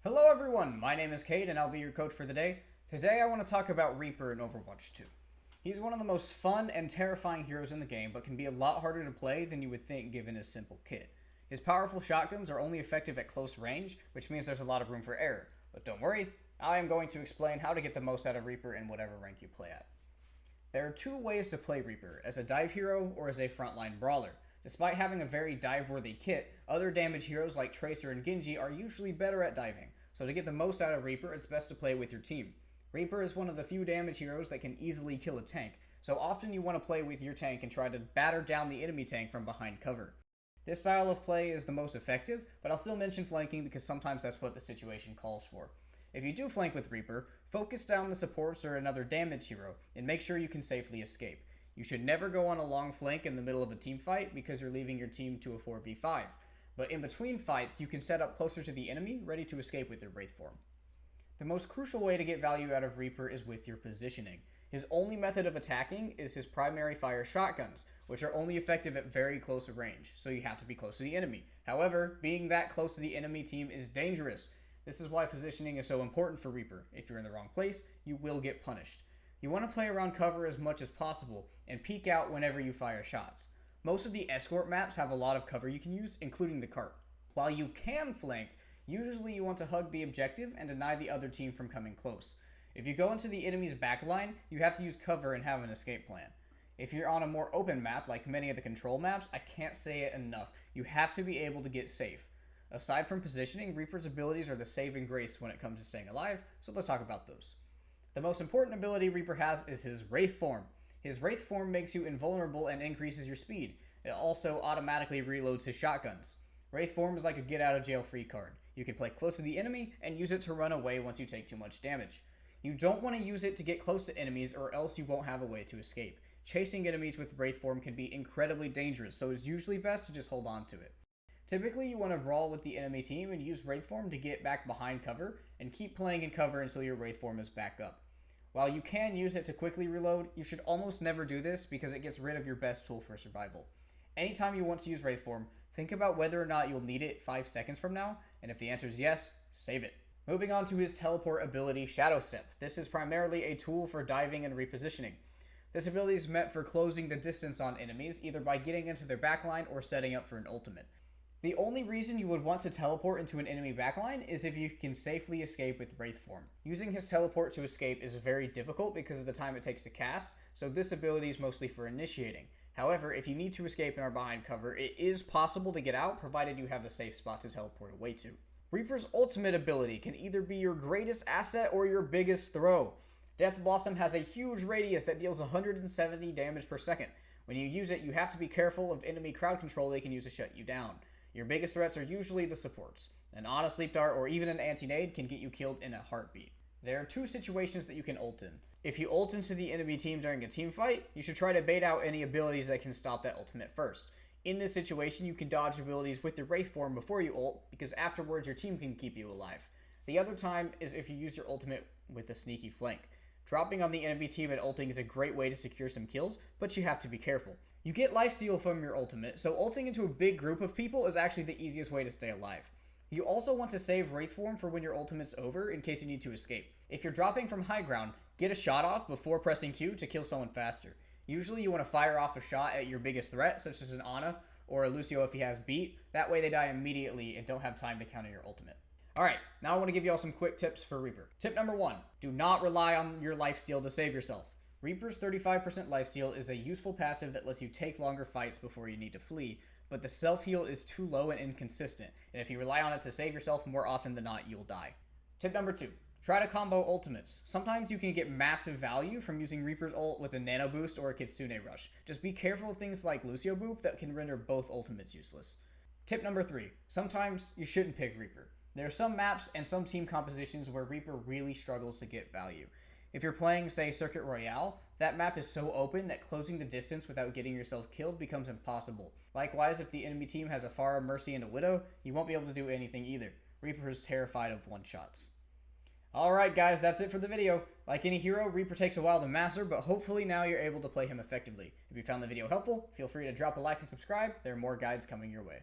Hello everyone, my name is Cade and I'll be your coach for the day. Today I want to talk about Reaper in Overwatch 2. He's one of the most fun and terrifying heroes in the game, but can be a lot harder to play than you would think given his simple kit. His powerful shotguns are only effective at close range, which means there's a lot of room for error. But don't worry, I am going to explain how to get the most out of Reaper in whatever rank you play at. There are two ways to play Reaper, as a dive hero or as a frontline brawler. Despite having a very dive-worthy kit, other damage heroes like Tracer and Genji are usually better at diving, so to get the most out of Reaper, it's best to play with your team. Reaper is one of the few damage heroes that can easily kill a tank, so often you want to play with your tank and try to batter down the enemy tank from behind cover. This style of play is the most effective, but I'll still mention flanking because sometimes that's what the situation calls for. If you do flank with Reaper, focus down the supports or another damage hero, and make sure you can safely escape. You should never go on a long flank in the middle of a team fight because you're leaving your team to a 4v5. But in between fights, you can set up closer to the enemy, ready to escape with your Wraith form. The most crucial way to get value out of Reaper is with your positioning. His only method of attacking is his primary fire shotguns, which are only effective at very close range, so you have to be close to the enemy. However, being that close to the enemy team is dangerous. This is why positioning is so important for Reaper. If you're in the wrong place, you will get punished. You want to play around cover as much as possible, and peek out whenever you fire shots. Most of the escort maps have a lot of cover you can use, including the cart. While you can flank, usually you want to hug the objective and deny the other team from coming close. If you go into the enemy's backline, you have to use cover and have an escape plan. If you're on a more open map, like many of the control maps, I can't say it enough. You have to be able to get safe. Aside from positioning, Reaper's abilities are the saving grace when it comes to staying alive, so let's talk about those. The most important ability Reaper has is his Wraith form. His Wraith form makes you invulnerable and increases your speed. It also automatically reloads his shotguns. Wraith form is like a get out of jail free card. You can play close to the enemy and use it to run away once you take too much damage. You don't want to use it to get close to enemies or else you won't have a way to escape. Chasing enemies with Wraith form can be incredibly dangerous, so it's usually best to just hold on to it. Typically, you want to brawl with the enemy team and use Wraith form to get back behind cover and keep playing in cover until your Wraith form is back up. While you can use it to quickly reload, you should almost never do this because it gets rid of your best tool for survival. Anytime you want to use Wraith form, think about whether or not you'll need it 5 seconds from now, and if the answer is yes, save it. Moving on to his teleport ability, Shadow Step. This is primarily a tool for diving and repositioning. This ability is meant for closing the distance on enemies, either by getting into their backline or setting up for an ultimate. The only reason you would want to teleport into an enemy backline is if you can safely escape with Wraith form. Using his teleport to escape is very difficult because of the time it takes to cast, so this ability is mostly for initiating. However, if you need to escape and are behind cover, it is possible to get out, provided you have a safe spot to teleport away to. Reaper's ultimate ability can either be your greatest asset or your biggest throw. Death Blossom has a huge radius that deals 170 damage per second. When you use it, you have to be careful of enemy crowd control they can use to shut you down. Your biggest threats are usually the supports. An auto sleep dart or even an anti-nade can get you killed in a heartbeat. There are 2 situations that you can ult in. If you ult into the enemy team during a team fight, you should try to bait out any abilities that can stop that ultimate first. In this situation, you can dodge abilities with your Wraith form before you ult, because afterwards your team can keep you alive. The other time is if you use your ultimate with a sneaky flank. Dropping on the enemy team and ulting is a great way to secure some kills, but you have to be careful. You get lifesteal from your ultimate, so ulting into a big group of people is actually the easiest way to stay alive. You also want to save Wraith form for when your ultimate's over in case you need to escape. If you're dropping from high ground, get a shot off before pressing Q to kill someone faster. Usually you want to fire off a shot at your biggest threat, such as an Ana or a Lucio if he has beat. That way they die immediately and don't have time to counter your ultimate. Alright, now I want to give you all some quick tips for Reaper. Tip number 1, do not rely on your lifesteal to save yourself. Reaper's 35% lifesteal is a useful passive that lets you take longer fights before you need to flee, but the self-heal is too low and inconsistent, and if you rely on it to save yourself, more often than not, you'll die. Tip number 2, try to combo ultimates. Sometimes you can get massive value from using Reaper's ult with a nano boost or a Kitsune rush. Just be careful of things like Lucio boop that can render both ultimates useless. Tip number 3, sometimes you shouldn't pick Reaper. There are some maps and some team compositions where Reaper really struggles to get value. If you're playing, say, Circuit Royale, that map is so open that closing the distance without getting yourself killed becomes impossible. Likewise, if the enemy team has a Pharah, Mercy, and a Widow, you won't be able to do anything either. Reaper is terrified of one-shots. Alright guys, that's it for the video. Like any hero, Reaper takes a while to master, but hopefully now you're able to play him effectively. If you found the video helpful, feel free to drop a like and subscribe. There are more guides coming your way.